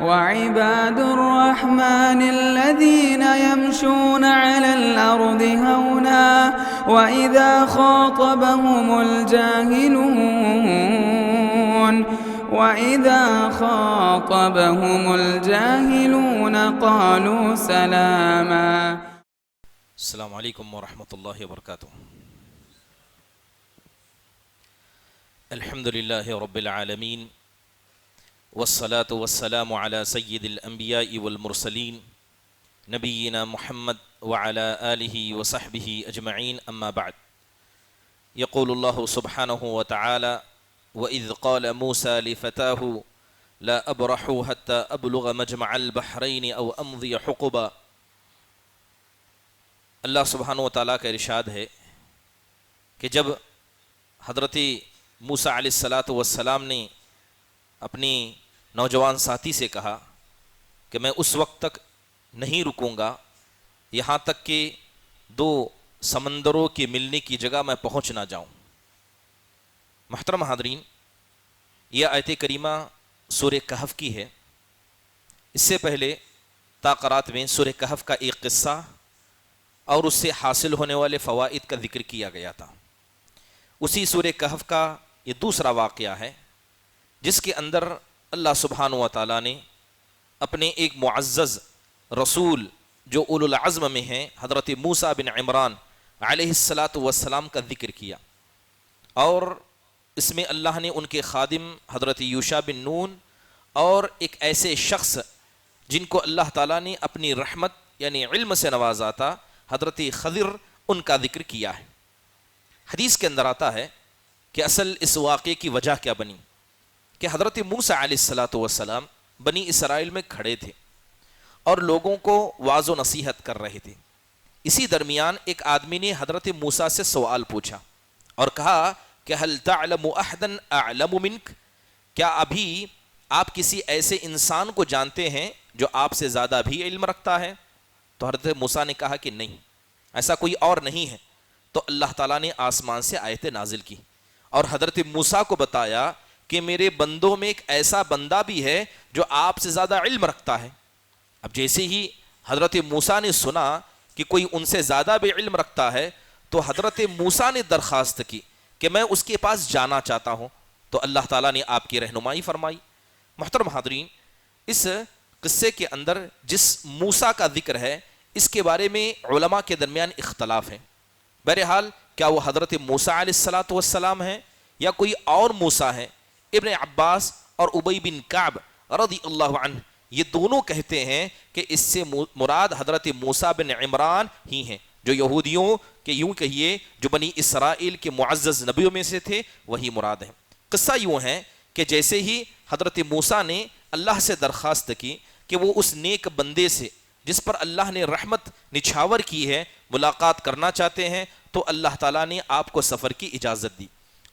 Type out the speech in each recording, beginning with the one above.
وعباد الرحمن الذين يمشون على الأرض هونا وإذا خاطبهم الجاهلون قالوا سلاما. السلام علیکم ورحمۃ اللہ وبرکاتہ. الحمد للہ رب العالمین والصلاة والسلام على سید الانبیاء والمرسلین نبینا محمد وعلى آلہ وصحبہ اجمعین، اما بعد. یقول اللہ سبحانہ وتعالی وَإِذْ قَالَ مُوسَى لِفَتَاهُ لَا أَبْرَحُ حَتَّى أَبْلُغَ مَجْمَعَ الْبَحْرَيْنِ أَوْ أَمْضِيَ حُقُبًا. اللہ سبحانہ وتعالیٰ کا ارشاد ہے کہ جب حضرت موسیٰ علیہ السلام نے اپنی نوجوان ساتھی سے کہا کہ میں اس وقت تک نہیں رکوں گا یہاں تک کہ دو سمندروں کے ملنے کی جگہ میں پہنچ نہ جاؤں. محترم حاضرین، یہ آیت کریمہ سورہ کہف کی ہے. اس سے پہلے تاقرات میں سورہ کہف کا ایک قصہ اور اس سے حاصل ہونے والے فوائد کا ذکر کیا گیا تھا. اسی سورہ کہف کا یہ دوسرا واقعہ ہے جس کے اندر اللہ سبحانہ و تعالیٰ نے اپنے ایک معزز رسول جو اولو العزم میں ہیں حضرت موسیٰ بن عمران علیہ السلام کا ذکر کیا، اور اس میں اللہ نے ان کے خادم حضرت یوشع بن نون اور ایک ایسے شخص جن کو اللہ تعالیٰ نے اپنی رحمت یعنی علم سے نوازا تھا حضرت خضر، ان کا ذکر کیا ہے. حدیث کے اندر آتا ہے کہ اصل اس واقعے کی وجہ کیا بنی کہ حضرت موسیٰ علیہ السلام بنی اسرائیل میں کھڑے تھے اور لوگوں کو واعظ و نصیحت کر رہے تھے. اسی درمیان ایک آدمی نے حضرت موسیٰ سے سوال پوچھا اور کہا کہ هل تعلم احدا اعلم منک، کیا ابھی آپ کسی ایسے انسان کو جانتے ہیں جو آپ سے زیادہ بھی علم رکھتا ہے؟ تو حضرت موسیٰ نے کہا کہ نہیں، ایسا کوئی اور نہیں ہے. تو اللہ تعالیٰ نے آسمان سے آیت نازل کی اور حضرت موسیٰ کو بتایا کہ میرے بندوں میں ایک ایسا بندہ بھی ہے جو آپ سے زیادہ علم رکھتا ہے. اب جیسے ہی حضرت موسیٰ نے سنا کہ کوئی ان سے زیادہ بھی علم رکھتا ہے تو حضرت موسیٰ نے درخواست کی کہ میں اس کے پاس جانا چاہتا ہوں. تو اللہ تعالیٰ نے آپ کی رہنمائی فرمائی. محترم حاضرین، اس قصے کے اندر جس موسیٰ کا ذکر ہے اس کے بارے میں علماء کے درمیان اختلاف ہیں. بہرحال کیا وہ حضرت موسیٰ علیہ السلام ہیں یا کوئی اور موسیٰ ہیں؟ ابن عباس اور ابی بن کعب رضی اللہ عنہ یہ دونوں کہتے ہیں کہ اس سے مراد حضرت موسیٰ بن عمران ہی ہیں جو یہودیوں کے یوں کہیے جو بنی اسرائیل کے معزز نبیوں میں سے تھے، وہی مراد ہیں. قصہ یوں ہے کہ جیسے ہی حضرت موسیٰ نے اللہ سے درخواست کی کہ وہ اس نیک بندے سے جس پر اللہ نے رحمت نچھاور کی ہے ملاقات کرنا چاہتے ہیں، تو اللہ تعالیٰ نے آپ کو سفر کی اجازت دی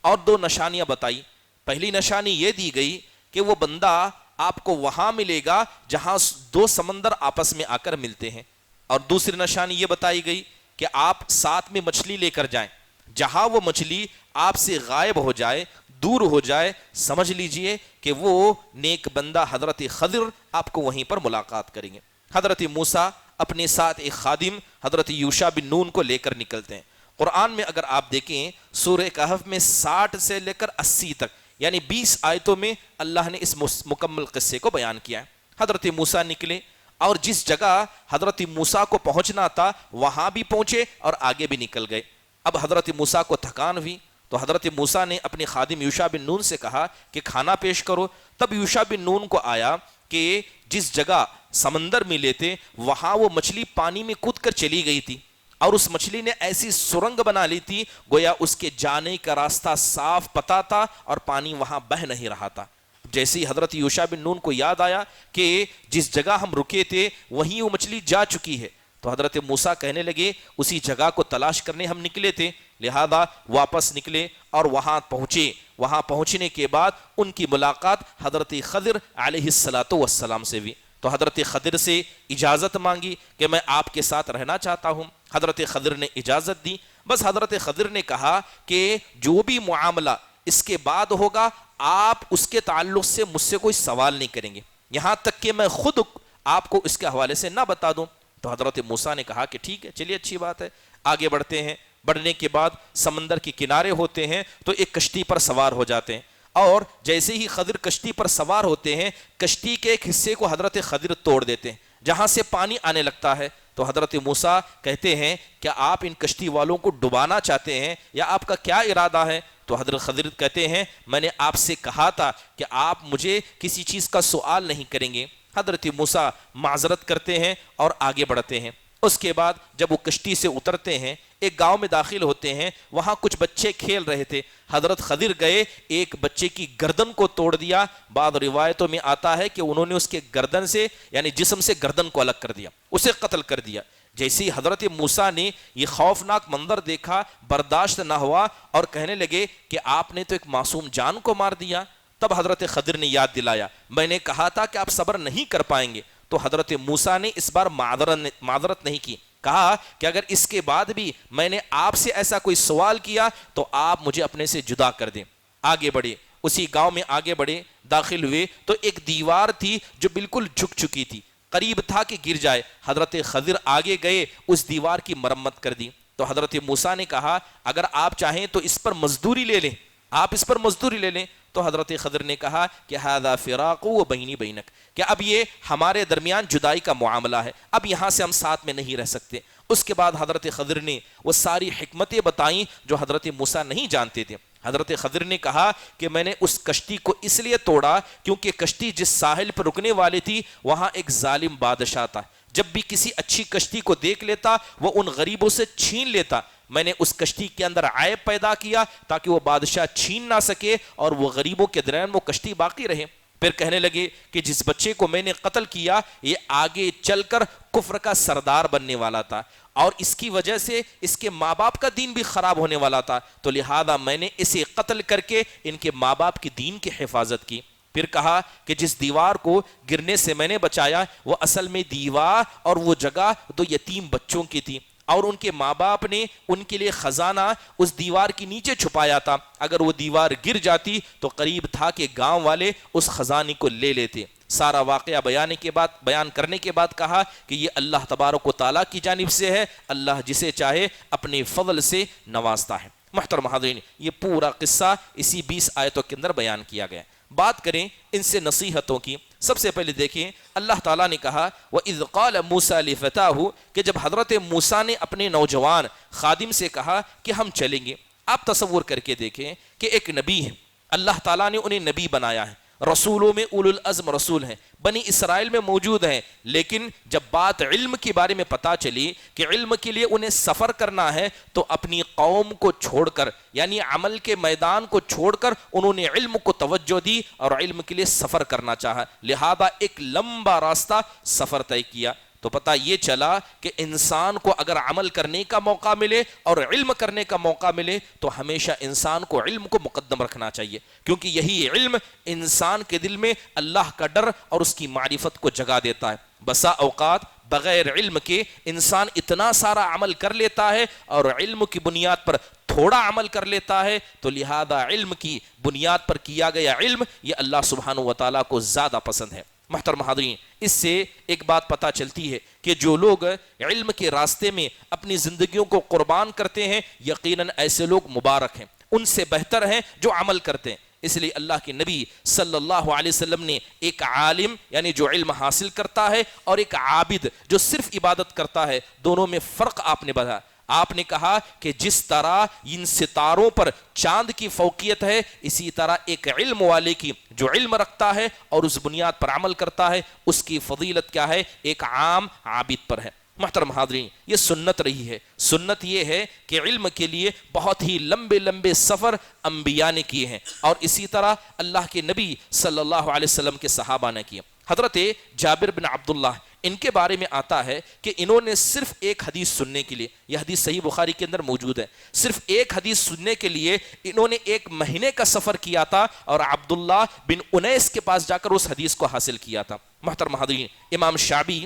اور دو نشانیاں بتائی. پہلی نشانی یہ دی گئی کہ وہ بندہ آپ کو وہاں ملے گا جہاں دو سمندر آپس میں آ کر ملتے ہیں، اور دوسری نشانی یہ بتائی گئی کہ آپ ساتھ میں مچھلی لے کر جائیں. جہاں وہ مچھلی آپ سے غائب ہو جائے، دور ہو جائے، سمجھ لیجئے کہ وہ نیک بندہ حضرت خضر آپ کو وہیں پر ملاقات کریں گے. حضرت موسیٰ اپنے ساتھ ایک خادم حضرت یوشع بن نون کو لے کر نکلتے ہیں. قرآن میں اگر آپ دیکھیں سورہ کہف میں 60 سے لے کر 80 تک یعنی 20 آیتوں میں اللہ نے اس مکمل قصے کو بیان کیا ہے. حضرت موسیٰ نکلے اور جس جگہ حضرت موسیٰ کو پہنچنا تھا وہاں بھی پہنچے اور آگے بھی نکل گئے. اب حضرت موسیٰ کو تھکان ہوئی تو حضرت موسیٰ نے اپنے خادم یوشع بن نون سے کہا کہ کھانا پیش کرو. تب یوشع بن نون کو آیا کہ جس جگہ سمندر ملے تھے وہاں وہ مچھلی پانی میں کود کر چلی گئی تھی اور اس مچھلی نے ایسی سرنگ بنا لی تھی گویا اس کے جانے کا راستہ صاف پتہ تھا اور پانی وہاں بہہ نہیں رہا تھا. جیسے ہی حضرت یوشع بن نون کو یاد آیا کہ جس جگہ ہم رکے تھے وہیں وہ مچھلی جا چکی ہے تو حضرت موسیٰ کہنے لگے اسی جگہ کو تلاش کرنے ہم نکلے تھے، لہذا واپس نکلے اور وہاں پہنچے. وہاں پہنچنے کے بعد ان کی ملاقات حضرت خضر علیہ السلام سے ہوئی. تو حضرت خضر سے اجازت مانگی کہ میں آپ کے ساتھ رہنا چاہتا ہوں. حضرت خضر نے اجازت دی. بس حضرت خضر نے کہا کہ جو بھی معاملہ اس کے بعد ہوگا آپ اس کے تعلق سے مجھ سے کوئی سوال نہیں کریں گے، یہاں تک کہ میں خود آپ کو اس کے حوالے سے نہ بتا دوں۔ تو حضرت موسیٰ نے کہا کہ ٹھیک ہے، چلیے اچھی بات ہے، آگے بڑھتے ہیں۔ بڑھنے کے بعد سمندر کے کنارے ہوتے ہیں تو ایک کشتی پر سوار ہو جاتے ہیں، اور جیسے ہی خضر کشتی پر سوار ہوتے ہیں، کشتی کے ایک حصے کو حضرت خضر توڑ دیتے ہیں، جہاں سے پانی آنے لگتا ہے۔ تو حضرت موسیٰ کہتے ہیں کیا آپ ان کشتی والوں کو ڈبانا چاہتے ہیں یا آپ کا کیا ارادہ ہے؟ تو حضرت خضر کہتے ہیں میں نے آپ سے کہا تھا کہ آپ مجھے کسی چیز کا سوال نہیں کریں گے۔ حضرت موسیٰ معذرت کرتے ہیں اور آگے بڑھتے ہیں۔ اس کے بعد جب وہ کشتی سے اترتے ہیں، ایک گاؤں میں داخل ہوتے ہیں، وہاں کچھ بچے کھیل رہے تھے۔ حضرت خضر گئے، ایک بچے کی گردن کو توڑ دیا۔ بعض روایتوں میں آتا ہے کہ انہوں نے اس کے گردن سے یعنی جسم سے گردن کو الگ کر دیا، اسے قتل کر دیا۔ جیسے ہی حضرت موسیٰ نے یہ خوفناک منظر دیکھا، برداشت نہ ہوا اور کہنے لگے کہ آپ نے تو ایک معصوم جان کو مار دیا۔ تب حضرت خضر نے یاد دلایا میں نے کہا تھا کہ آپ صبر نہیں کر پائیں گے۔ تو حضرت موسیٰ نے اس بار معذرت نہیں کی، کہا کہ اگر اس کے بعد بھی میں نے آپ سے ایسا کوئی سوال کیا تو آپ مجھے اپنے سے جدا کر دیں۔ آگے بڑھے، اسی گاؤں میں آگے بڑھے، داخل ہوئے تو ایک دیوار تھی جو بالکل جھک چکی تھی، قریب تھا کہ گر جائے۔ حضرت خضر آگے گئے، اس دیوار کی مرمت کر دی۔ تو حضرت موسیٰ نے کہا اگر آپ چاہیں تو اس پر مزدوری لے لیں، آپ اس پر مزدوری لے لیں۔ تو حضرت خضر نے کہا کہ ھذا فراق و بینی بینک، کہ اب یہ ہمارے درمیان جدائی کا معاملہ ہے، اب یہاں سے ہم ساتھ میں نہیں رہ سکتے۔ اس کے بعد حضرت خضر نے وہ ساری حکمتیں بتائیں جو حضرت موسیٰ نہیں جانتے تھے۔ حضرت خضر نے کہا کہ میں نے اس کشتی کو اس لیے توڑا کیونکہ کشتی جس ساحل پر رکنے والی تھی وہاں ایک ظالم بادشاہ تھا، جب بھی کسی اچھی کشتی کو دیکھ لیتا وہ ان غریبوں سے چھین لیتا۔ میں نے اس کشتی کے اندر عیب پیدا کیا تاکہ وہ بادشاہ چھین نہ سکے اور وہ غریبوں کے درمیان وہ کشتی باقی رہے۔ پھر کہنے لگے کہ جس بچے کو میں نے قتل کیا یہ آگے چل کر کفر کا سردار بننے والا تھا اور اس کی وجہ سے اس کے ماں باپ کا دین بھی خراب ہونے والا تھا، تو لہذا میں نے اسے قتل کر کے ان کے ماں باپ کی دین کی حفاظت کی۔ پھر کہا کہ جس دیوار کو گرنے سے میں نے بچایا وہ اصل میں دیوار اور وہ جگہ دو یتیم بچوں کی تھی، اور ان کے ماں باپ نے ان کے لیے خزانہ اس دیوار کے نیچے چھپایا تھا، اگر وہ دیوار گر جاتی تو قریب تھا کہ گاؤں والے اس خزانے کو لے لیتے۔ سارا واقعہ بیان کرنے کے بعد کہا کہ یہ اللہ تبارک و تعالیٰ کی جانب سے ہے، اللہ جسے چاہے اپنے فضل سے نوازتا ہے۔ محترم حاضرین، یہ پورا قصہ اسی 20 آیتوں کے اندر بیان کیا گیا۔ بات کریں ان سے نصیحتوں کی، سب سے پہلے دیکھیں اللہ تعالیٰ نے کہا وَإِذْ قَالَ مُوسَىٰ لِفَتَاهُ، کہ جب حضرت موسیٰ نے اپنے نوجوان خادم سے کہا کہ ہم چلیں گے۔ آپ تصور کر کے دیکھیں کہ ایک نبی ہے، اللہ تعالیٰ نے انہیں نبی بنایا ہے، رسولوں میں اولو العزم رسول ہیں، بنی اسرائیل میں موجود ہیں، لیکن جب بات علم کے بارے میں پتہ چلی کہ علم کے لیے انہیں سفر کرنا ہے تو اپنی قوم کو چھوڑ کر یعنی عمل کے میدان کو چھوڑ کر انہوں نے علم کو توجہ دی اور علم کے لیے سفر کرنا چاہا، لہذا ایک لمبا راستہ سفر طے کیا۔ تو پتہ یہ چلا کہ انسان کو اگر عمل کرنے کا موقع ملے اور علم کرنے کا موقع ملے تو ہمیشہ انسان کو علم کو مقدم رکھنا چاہیے، کیونکہ یہی علم انسان کے دل میں اللہ کا ڈر اور اس کی معرفت کو جگا دیتا ہے۔ بسا اوقات بغیر علم کے انسان اتنا سارا عمل کر لیتا ہے اور علم کی بنیاد پر تھوڑا عمل کر لیتا ہے، تو لہذا علم کی بنیاد پر کیا گیا علم یہ اللہ سبحانہ و تعالیٰ کو زیادہ پسند ہے۔ محترم حاضرین، اس سے ایک بات پتہ چلتی ہے کہ جو لوگ علم کے راستے میں اپنی زندگیوں کو قربان کرتے ہیں یقیناً ایسے لوگ مبارک ہیں، ان سے بہتر ہیں جو عمل کرتے ہیں۔ اس لیے اللہ کے نبی صلی اللہ علیہ وسلم نے ایک عالم یعنی جو علم حاصل کرتا ہے اور ایک عابد جو صرف عبادت کرتا ہے، دونوں میں فرق آپ نے بتایا۔ آپ نے کہا کہ جس طرح ان ستاروں پر چاند کی فوقیت ہے اسی طرح ایک علم والے کی جو علم رکھتا ہے اور اس بنیاد پر عمل کرتا ہے اس کی فضیلت کیا ہے، ایک عام عابد پر ہے۔ محترم حاضرین، یہ سنت رہی ہے، سنت یہ ہے کہ علم کے لیے بہت ہی لمبے لمبے سفر انبیاء نے کیے ہیں اور اسی طرح اللہ کے نبی صلی اللہ علیہ وسلم کے صحابہ نے کیے۔ حضرت جابر بن عبداللہ ان کے بارے میں آتا ہے کہ انہوں نے صرف ایک حدیث سننے کے لیے، یہ حدیث صحیح بخاری کے اندر موجود ہے، صرف ایک حدیث سننے کے لیے انہوں نے 1 مہینے کا سفر کیا تھا اور عبداللہ بن انیس کے پاس جا کر اس حدیث کو حاصل کیا تھا۔ محترم حاضرین، امام شعبی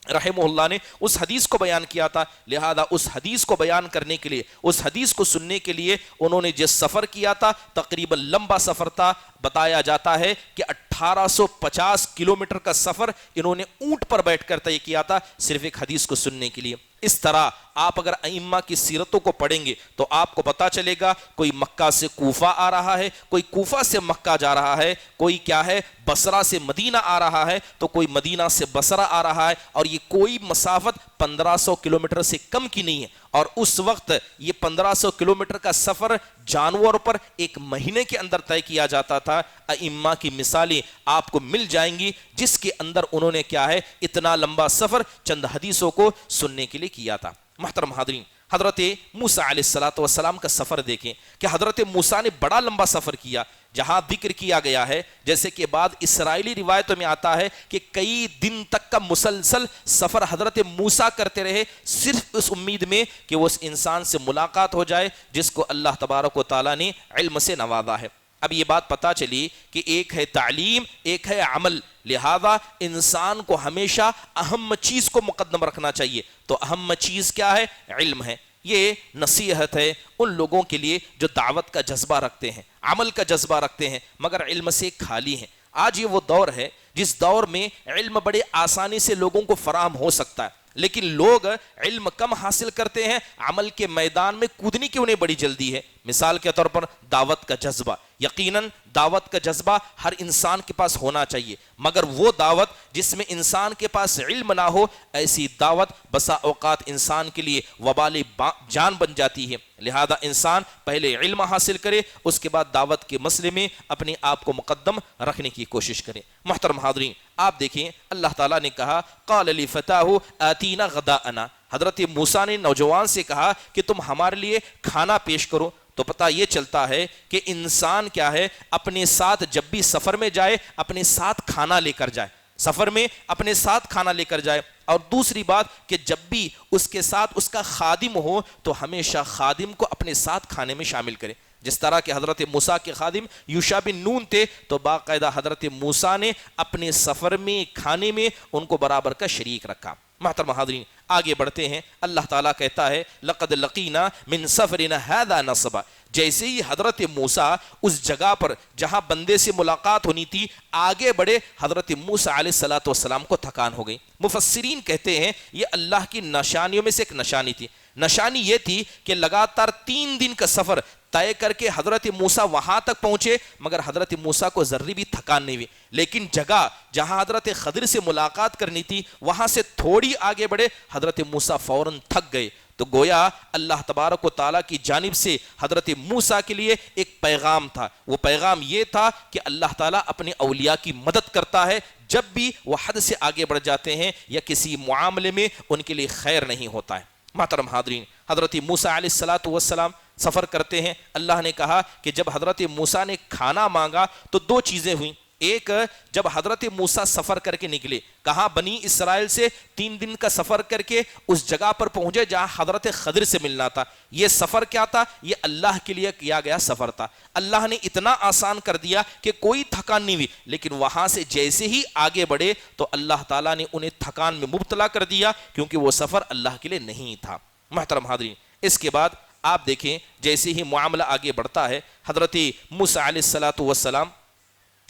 رحمہ اللہ نے اس حدیث کو بیان کیا تھا، لہذا اس حدیث کو بیان کرنے کے لیے، اس حدیث کو سننے کے لیے انہوں نے جس سفر کیا تھا، تقریباً لمبا سفر تھا، بتایا جاتا ہے کہ 1850 کلومیٹر کا سفر انہوں نے اونٹ پر بیٹھ کر طے کیا تھا، صرف ایک حدیث کو سننے کے لیے۔ اس طرح آپ اگر ائمہ کی سیرتوں کو پڑھیں گے تو آپ کو پتا چلے گا، کوئی مکہ سے کوفہ آ رہا ہے، کوئی کوفہ سے مکہ جا رہا ہے، کوئی کیا ہے بصرہ سے مدینہ آ رہا ہے، تو کوئی مدینہ سے بصرہ آ رہا ہے، اور یہ کوئی مسافت 1500 کلومیٹر سے کم کی نہیں ہے۔ اور اس وقت یہ 1500 کلومیٹر کا سفر جانور پر ایک مہینے کے اندر طے کیا جاتا تھا۔ ائمہ کی مثالیں آپ کو مل جائیں گی جس کے اندر انہوں نے کیا ہے اتنا لمبا سفر چند حدیثوں کو سننے کے لیے کیا تھا۔ محترم حاضرین، حضرت موسیٰ علیہ السلام کا سفر دیکھیں کہ حضرت موسیٰ نے بڑا لمبا سفر کیا، جہاں ذکر کیا گیا ہے جیسے کہ بعد اسرائیلی روایتوں میں آتا ہے کہ کئی دن تک کا مسلسل سفر حضرت موسیٰ کرتے رہے، صرف اس امید میں کہ وہ اس انسان سے ملاقات ہو جائے جس کو اللہ تبارک و تعالیٰ نے علم سے نوازا ہے۔ اب یہ بات پتا چلی کہ ایک ہے تعلیم، ایک ہے عمل، لہذا انسان کو ہمیشہ اہم چیز کو مقدم رکھنا چاہیے۔ تو اہم چیز کیا ہے؟ علم ہے۔ یہ نصیحت ہے ان لوگوں کے لیے جو دعوت کا جذبہ رکھتے ہیں، عمل کا جذبہ رکھتے ہیں، مگر علم سے خالی ہیں۔ آج یہ وہ دور ہے جس دور میں علم بڑے آسانی سے لوگوں کو فراہم ہو سکتا ہے، لیکن لوگ علم کم حاصل کرتے ہیں، عمل کے میدان میں کودنے کی انہیں بڑی جلدی ہے۔ مثال کے طور پر دعوت کا جذبہ، یقیناً دعوت کا جذبہ ہر انسان کے پاس ہونا چاہیے، مگر وہ دعوت جس میں انسان کے پاس علم نہ ہو، ایسی دعوت بسا اوقات انسان کے لیے وبال جان بن جاتی ہے۔ لہذا انسان پہلے علم حاصل کرے، اس کے بعد دعوت کے مسئلے میں اپنے آپ کو مقدم رکھنے کی کوشش کرے۔ محترم حاضرین، آپ دیکھیں اللہ تعالیٰ نے کہا قال لفتاہ آتینا غداءنا، حضرت موسیٰ نے نوجوان سے کہا کہ تم ہمارے لیے کھانا پیش کرو۔ تو پتہ یہ چلتا ہے کہ انسان کیا ہے اپنے ساتھ جب بھی سفر میں جائے اپنے ساتھ کھانا لے کر جائے، سفر میں اپنے ساتھ کھانا لے کر جائے۔ اور دوسری بات کہ جب بھی اس کے ساتھ اس کا خادم ہو تو ہمیشہ خادم کو اپنے ساتھ کھانے میں شامل کرے۔ جس طرح کہ حضرت موسیٰ کے خادم یوشع بن نون تھے، تو باقاعدہ حضرت موسیٰ نے اپنے سفر میں کھانے میں ان کو برابر کا شریک رکھا۔ محترم حاضرین، آگے بڑھتے ہیں۔ اللہ تعالیٰ کہتا ہے لقد لقینا من سفرنا هذا نصبا، جیسے ہی حضرت موسیٰ اس جگہ پر جہاں بندے سے ملاقات ہونی تھی آگے بڑھے، حضرت موسیٰ علیہ السلام کو تھکان ہو گئی۔ مفسرین کہتے ہیں یہ اللہ کی نشانیوں میں سے ایک نشانی تھی۔ نشانی یہ تھی کہ لگاتار 3 دن کا سفر طے کر کے حضرت موسیٰ وہاں تک پہنچے، مگر حضرت موسیٰ کو ذرے بھی تھکان نہیں ہوئی، لیکن جگہ جہاں حضرت خضر سے ملاقات کرنی تھی وہاں سے تھوڑی آگے بڑھے حضرت موسیٰ فوراً تھک گئے۔ تو گویا اللہ تبارک و تعالیٰ کی جانب سے حضرت موسیٰ کے لیے ایک پیغام تھا۔ وہ پیغام یہ تھا کہ اللہ تعالیٰ اپنے اولیاء کی مدد کرتا ہے جب بھی وہ حد سے آگے بڑھ جاتے ہیں یا کسی معاملے میں ان کے لیے خیر نہیں ہوتا ہے۔ محترم حاضرین، حضرت موسیٰ علیہ السلام سفر کرتے ہیں۔ اللہ نے کہا کہ جب حضرت موسیٰ نے کھانا مانگا تو 2 چیزیں ہوئیں۔ ایک، جب حضرت موسیٰ سفر کر کے نکلے، کہاں بنی اسرائیل سے 3 دن کا سفر کر کے اس جگہ پر پہنچے جہاں حضرت خضر سے ملنا تھا۔ یہ سفر کیا تھا؟ یہ اللہ کے لیے کیا گیا سفر تھا۔ اللہ نے اتنا آسان کر دیا کہ کوئی تھکان نہیں ہوئی، لیکن وہاں سے جیسے ہی آگے بڑھے تو اللہ تعالیٰ نے انہیں تھکان میں مبتلا کر دیا، کیونکہ وہ سفر اللہ کے لیے نہیں تھا۔ محترم حاضرین، اس کے بعد آپ دیکھیں جیسے ہی معاملہ آگے بڑھتا ہے، حضرت موسیٰ علیہ السلام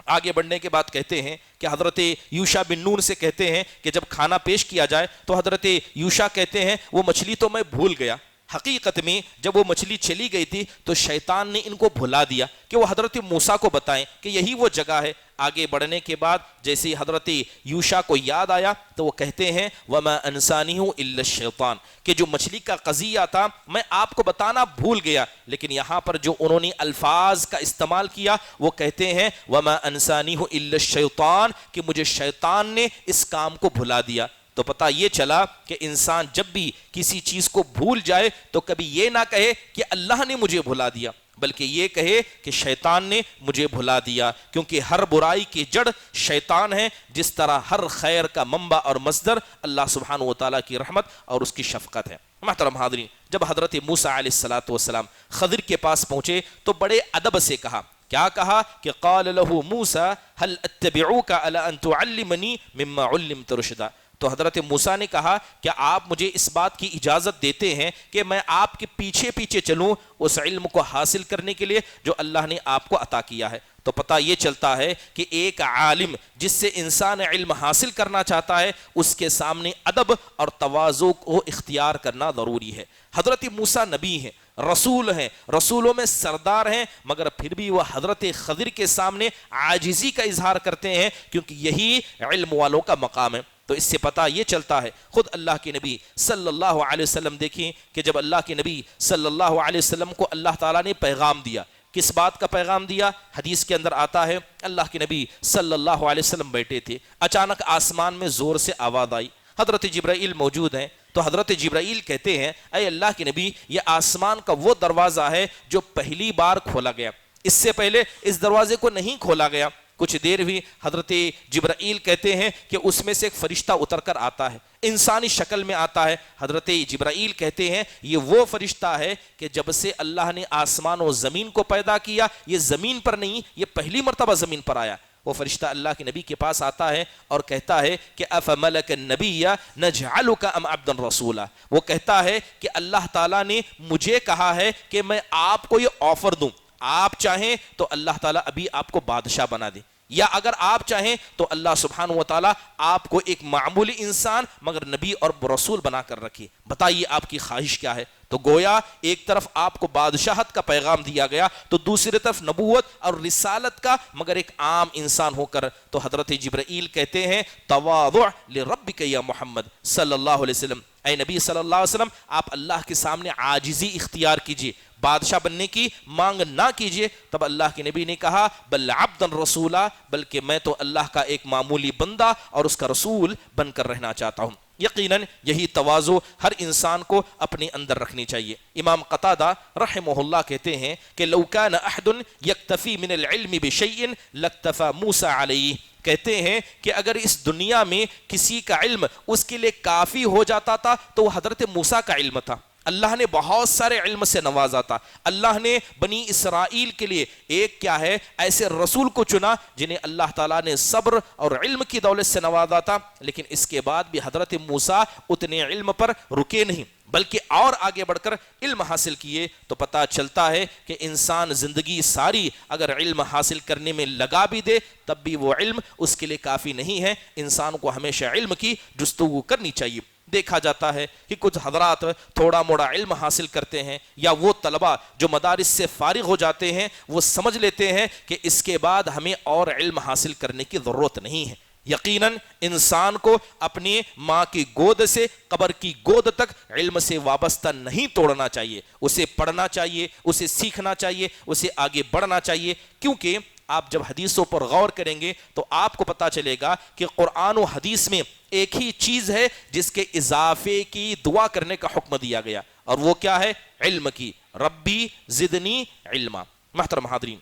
آگے بڑھنے کے بعد کہتے ہیں کہ حضرت یوشع بن نون سے کہتے ہیں کہ جب کھانا پیش کیا جائے تو حضرت یوشع کہتے ہیں وہ مچھلی تو میں بھول گیا۔ حقیقت میں جب وہ مچھلی چلی گئی تھی تو شیطان نے ان کو بھلا دیا کہ وہ حضرت موسیٰ کو بتائیں کہ یہی وہ جگہ ہے۔ آگے بڑھنے کے بعد جیسے ہی حضرت یوشع کو یاد آیا تو وہ کہتے ہیں وَمَا أَنسَانِهُ إِلَّا الشَّيْطَانِ، کہ جو مچھلی کا قضیہ تھا میں آپ کو بتانا بھول گیا، لیکن یہاں پر جو انہوں نے الفاظ کا استعمال کیا وہ کہتے ہیں وَمَا أَنسَانِهُ إِلَّا الشَّيْطَانِ، کہ مجھے شیطان نے اس کام کو بھلا دیا۔ تو پتہ یہ چلا کہ انسان جب بھی کسی چیز کو بھول جائے تو کبھی یہ نہ کہے کہ اللہ نے مجھے بھلا دیا، بلکہ یہ کہے کہ شیطان نے مجھے بھلا دیا، کیونکہ ہر برائی کی جڑ شیطان ہے، جس طرح ہر خیر کا منبع اور مصدر اللہ سبحانہ و تعالیٰ کی رحمت اور اس کی شفقت ہے۔ محترم حاضرین، جب حضرت موسیٰ علیہ السلام خضر کے پاس پہنچے تو بڑے ادب سے کہا، کیا کہا کہ قال له موسیٰ هل اتبعوك على ان تعلمني مما علمت رشدا، تو حضرت موسیٰ نے کہا کیا آپ مجھے اس بات کی اجازت دیتے ہیں کہ میں آپ کے پیچھے پیچھے چلوں اس علم کو حاصل کرنے کے لیے جو اللہ نے آپ کو عطا کیا ہے؟ تو پتہ یہ چلتا ہے کہ ایک عالم جس سے انسان علم حاصل کرنا چاہتا ہے اس کے سامنے ادب اور تواضع کو اختیار کرنا ضروری ہے۔ حضرت موسیٰ نبی ہیں، رسول ہیں، رسولوں میں سردار ہیں، مگر پھر بھی وہ حضرت خضر کے سامنے عاجزی کا اظہار کرتے ہیں، کیونکہ یہی علم والوں کا مقام ہے۔ تو اس سے پتہ یہ چلتا ہے، خود اللہ کے نبی صلی اللہ علیہ وسلم دیکھیں کہ جب اللہ کے نبی صلی اللہ علیہ وسلم کو اللہ تعالیٰ نے پیغام دیا، کس بات کا پیغام دیا؟ حدیث کے اندر آتا ہے اللہ کے نبی صلی اللہ علیہ وسلم بیٹھے تھے، اچانک آسمان میں زور سے آواز آئی، حضرت جبرائیل موجود ہیں، تو حضرت جبرائیل کہتے ہیں اے اللہ کے نبی یہ آسمان کا وہ دروازہ ہے جو پہلی بار کھولا گیا، اس سے پہلے اس دروازے کو نہیں کھولا گیا۔ کچھ دیر ہوئی، حضرت جبرائیل کہتے ہیں کہ اس میں سے ایک فرشتہ اتر کر آتا ہے، انسانی شکل میں آتا ہے۔ حضرت جبرائیل کہتے ہیں یہ وہ فرشتہ ہے کہ جب سے اللہ نے آسمان و زمین کو پیدا کیا یہ زمین پر نہیں، یہ پہلی مرتبہ زمین پر آیا۔ وہ فرشتہ اللہ کے نبی کے پاس آتا ہے اور کہتا ہے کہ افملک النبی نجعلک ام عبدا رسولا، وہ کہتا ہے کہ اللہ تعالیٰ نے مجھے کہا ہے کہ میں آپ کو یہ آفر دوں، آپ چاہیں تو اللہ تعالیٰ ابھی آپ کو بادشاہ بنا دے، یا اگر آپ چاہیں تو اللہ سبحانہ و تعالیٰ آپ کو ایک معمولی انسان مگر نبی اور رسول بنا کر رکھے، بتائیے آپ کی خواہش کیا ہے؟ تو گویا ایک طرف آپ کو بادشاہت کا پیغام دیا گیا تو دوسری طرف نبوت اور رسالت کا، مگر ایک عام انسان ہو کر۔ تو حضرت جبرائیل کہتے ہیں تواضع لربک یا محمد صلی اللہ علیہ وسلم، اے نبی صلی اللہ علیہ وسلم آپ اللہ کے سامنے عاجزی اختیار کیجئے، بادشاہ بننے کی مانگ نہ کیجئے۔ تب اللہ کے نبی نے کہا بل عبدا رسولا، بلکہ میں تو اللہ کا ایک معمولی بندہ اور اس کا رسول بن کر رہنا چاہتا ہوں۔ یقیناً یہی تواضع ہر انسان کو اپنے اندر رکھنی چاہیے۔ امام قتادہ رحمہ اللہ کہتے ہیں کہ لو کان احد یکتفی من العلم بشیء لاکتفی موسیٰ علیہ، کہتے ہیں کہ اگر اس دنیا میں کسی کا علم اس کے لیے کافی ہو جاتا تھا تو وہ حضرت موسیٰ کا علم تھا۔ اللہ نے بہت سارے علم سے نوازا تھا، اللہ نے بنی اسرائیل کے لیے ایک کیا ہے ایسے رسول کو چنا جنہیں اللہ تعالیٰ نے صبر اور علم کی دولت سے نوازا تھا، لیکن اس کے بعد بھی حضرت موسیٰ اتنے علم پر رکے نہیں بلکہ اور آگے بڑھ کر علم حاصل کیے۔ تو پتہ چلتا ہے کہ انسان زندگی ساری اگر علم حاصل کرنے میں لگا بھی دے تب بھی وہ علم اس کے لیے کافی نہیں ہے، انسان کو ہمیشہ علم کی جستجو کرنی چاہیے۔ دیکھا جاتا ہے کہ کچھ حضرات تھوڑا موڑا علم حاصل کرتے ہیں، یا وہ طلبہ جو مدارس سے فارغ ہو جاتے ہیں وہ سمجھ لیتے ہیں کہ اس کے بعد ہمیں اور علم حاصل کرنے کی ضرورت نہیں ہے۔ یقیناً انسان کو اپنی ماں کی گود سے قبر کی گود تک علم سے وابستہ نہیں توڑنا چاہیے، اسے پڑھنا چاہیے، اسے سیکھنا چاہیے، اسے آگے بڑھنا چاہیے، کیونکہ آپ جب حدیثوں پر غور کریں گے تو آپ کو پتہ چلے گا کہ قرآن و حدیث میں ایک ہی چیز ہے جس کے اضافے کی دعا کرنے کا حکم دیا گیا، اور وہ کیا ہے؟ علم کی، ربی زدنی علما۔ محترم حاضرین،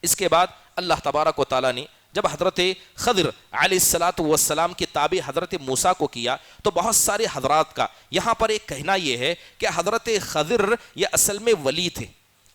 اس کے بعد اللہ تبارک و تعالیٰ نے جب حضرت خضر علیہ السلام کی تابع حضرت موسیٰ کو کیا تو بہت سارے حضرات کا یہاں پر ایک کہنا یہ ہے کہ حضرت خضر یہ اصل میں ولی تھے،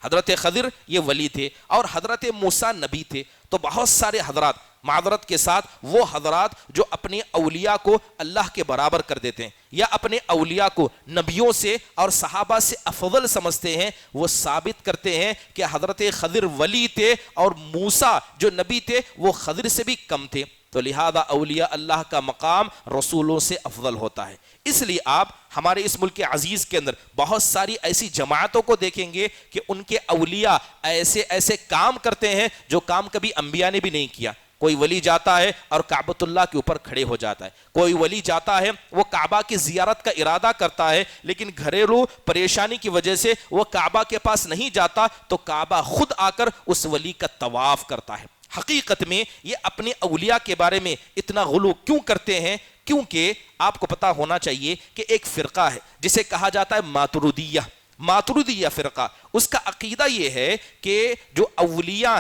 حضرت خضر یہ ولی تھے اور حضرت موسیٰ نبی تھے۔ تو بہت سارے حضرات، معذرت کے ساتھ وہ حضرات جو اپنے اولیاء کو اللہ کے برابر کر دیتے ہیں یا اپنے اولیاء کو نبیوں سے اور صحابہ سے افضل سمجھتے ہیں، وہ ثابت کرتے ہیں کہ حضرت خضر ولی تھے اور موسیٰ جو نبی تھے وہ خضر سے بھی کم تھے۔ تو لہذا اولیاء اللہ کا مقام رسولوں سے افضل ہوتا ہے۔ اس لیے آپ ہمارے اس ملک عزیز کے اندر بہت ساری ایسی جماعتوں کو دیکھیں گے کہ ان کے اولیاء ایسے ایسے کام کرتے ہیں جو کام کبھی انبیاء نے بھی نہیں کیا۔ کوئی ولی جاتا ہے اور کعبۃ اللہ کے اوپر کھڑے ہو جاتا ہے، کوئی ولی جاتا ہے وہ کعبہ کی زیارت کا ارادہ کرتا ہے لیکن گھریلو پریشانی کی وجہ سے وہ کعبہ کے پاس نہیں جاتا تو کعبہ خود آ کر اس ولی کا طواف کرتا ہے۔ حقیقت میں یہ اپنے اولیاء کے بارے میں اتنا غلو کیوں کرتے ہیں؟ کیونکہ آپ کو پتا ہونا چاہیے کہ ایک فرقہ ہے جسے کہا جاتا ہے ماتریدیہ فرقہ، اس کا عقیدہ یہ ہے کہ جو اولیاء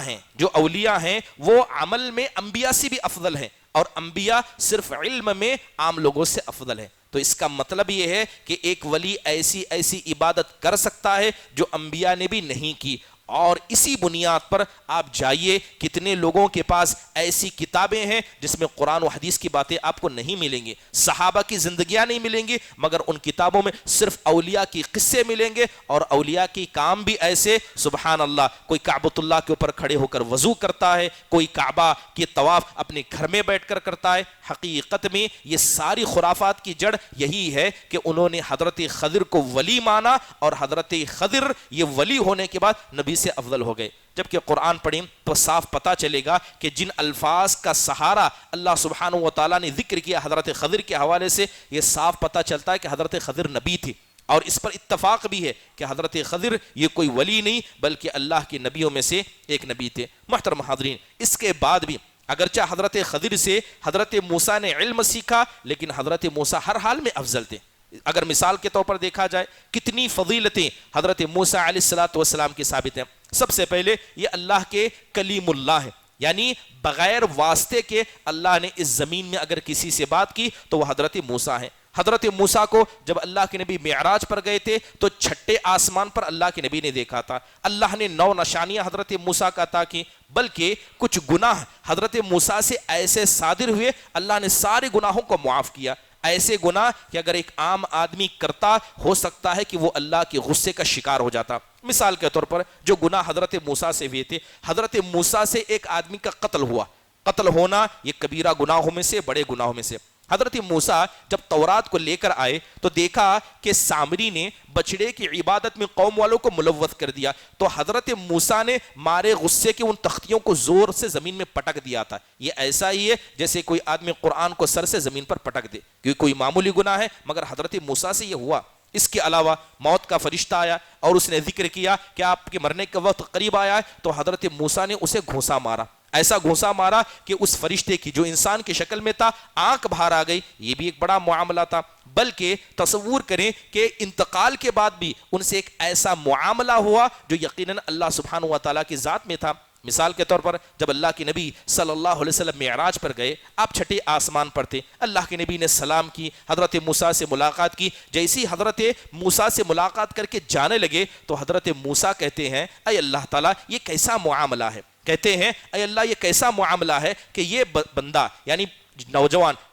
ہیں وہ عمل میں انبیاء سے بھی افضل ہیں اور انبیاء صرف علم میں عام لوگوں سے افضل ہیں۔ تو اس کا مطلب یہ ہے کہ ایک ولی ایسی عبادت کر سکتا ہے جو انبیاء نے بھی نہیں کی، اور اسی بنیاد پر آپ جائیے کتنے لوگوں کے پاس ایسی کتابیں ہیں جس میں قرآن و حدیث کی باتیں آپ کو نہیں ملیں گی، صحابہ کی زندگیاں نہیں ملیں گی، مگر ان کتابوں میں صرف اولیاء کی قصے ملیں گے، اور اولیاء کی کام بھی ایسے، سبحان اللہ، کوئی کعبۃ اللہ کے اوپر کھڑے ہو کر وضو کرتا ہے، کوئی کعبہ کے طواف اپنے گھر میں بیٹھ کر کرتا ہے۔ حقیقت میں یہ ساری خرافات کی جڑ یہی ہے کہ انہوں نے حضرت خضر کو ولی مانا، اور حضرت خضر یہ ولی ہونے کے بعد نبی سے افضل ہو گئے۔ جبکہ قرآن پڑھیں تو صاف پتہ چلے گا کہ جن الفاظ کا سہارا اللہ سبحانہ و تعالیٰ نے ذکر کیا حضرت خضر کے حوالے سے، یہ صاف پتہ چلتا ہے کہ حضرت خضر نبی تھی، اور اس پر اتفاق بھی ہے کہ حضرت خضر یہ کوئی ولی نہیں بلکہ اللہ کے نبیوں میں سے ایک نبی تھے۔ محترم حاضرین، اس کے بعد بھی اگرچہ حضرت خضر سے حضرت موسیٰ نے علم سیکھا، لیکن حضرت موسیٰ ہر حال میں افضل تھے۔ اگر مثال کے طور پر دیکھا جائے کتنی فضیلتیں حضرت موسیٰ علیہ السلام کی ثابت ہیں۔ سب سے پہلے یہ اللہ کے کلیم اللہ ہے، یعنی بغیر واسطے کے اللہ نے اس زمین میں اگر کسی سے بات کی تو وہ حضرت موسیٰ ہیں۔ حضرت موسیٰ کو جب اللہ کے نبی معراج پر گئے تھے تو چھٹے آسمان پر اللہ کے نبی نے دیکھا تھا۔ اللہ نے 9 نشانیاں حضرت موسیٰ کا عطا کی، بلکہ کچھ گناہ حضرت موسیٰ سے ایسے صادر ہوئے اللہ نے سارے گناہوں کو معاف کیا۔ ایسے گناہ کہ اگر ایک عام آدمی کرتا ہو سکتا ہے کہ وہ اللہ کے غصے کا شکار ہو جاتا۔ مثال کے طور پر جو گناہ حضرت موسیٰ سے ہوئے تھے، حضرت موسیٰ سے ایک آدمی کا قتل ہوا۔ قتل ہونا یہ کبیرہ گناہوں میں سے، بڑے گناہوں میں سے۔ حضرت موسیٰ جب تورات کو لے کر آئے تو دیکھا کہ سامری نے بچڑے کی عبادت میں قوم والوں کو ملوث کر دیا، تو حضرت موسیٰ نے مارے غصے کے ان تختیوں کو زور سے زمین میں پٹک دیا تھا۔ یہ ایسا ہی ہے جیسے کوئی آدمی قرآن کو سر سے زمین پر پٹک دے، کیونکہ کوئی معمولی گناہ ہے، مگر حضرت موسیٰ سے یہ ہوا۔ اس کے علاوہ موت کا فرشتہ آیا اور اس نے ذکر کیا کہ آپ کے مرنے کا وقت قریب آیا ہے، تو حضرت موسیٰ نے اسے گھونسا مارا، ایسا گھونسا مارا کہ اس فرشتے کی جو انسان کی شکل میں تھا آنکھ باہر آ گئی۔ یہ بھی ایک بڑا معاملہ تھا۔ بلکہ تصور کریں کہ انتقال کے بعد بھی ان سے ایک ایسا معاملہ ہوا جو یقیناً اللہ سبحانہ و تعالیٰ کی ذات میں تھا۔ مثال کے طور پر جب اللہ کے نبی صلی اللہ علیہ وسلم معراج پر گئے، آپ چھٹے آسمان پر تھے، اللہ کے نبی نے سلام کی، حضرت موسیٰ سے ملاقات کی۔ جیسی حضرت موسیٰ سے ملاقات کر کے جانے لگے تو حضرت موسیٰ کہتے ہیں اے اللہ تعالیٰ یہ کیسا معاملہ ہے، کہتے ہیں اے اللہ یہ کیسا معاملہ ہے کہ یہ بندہ یعنی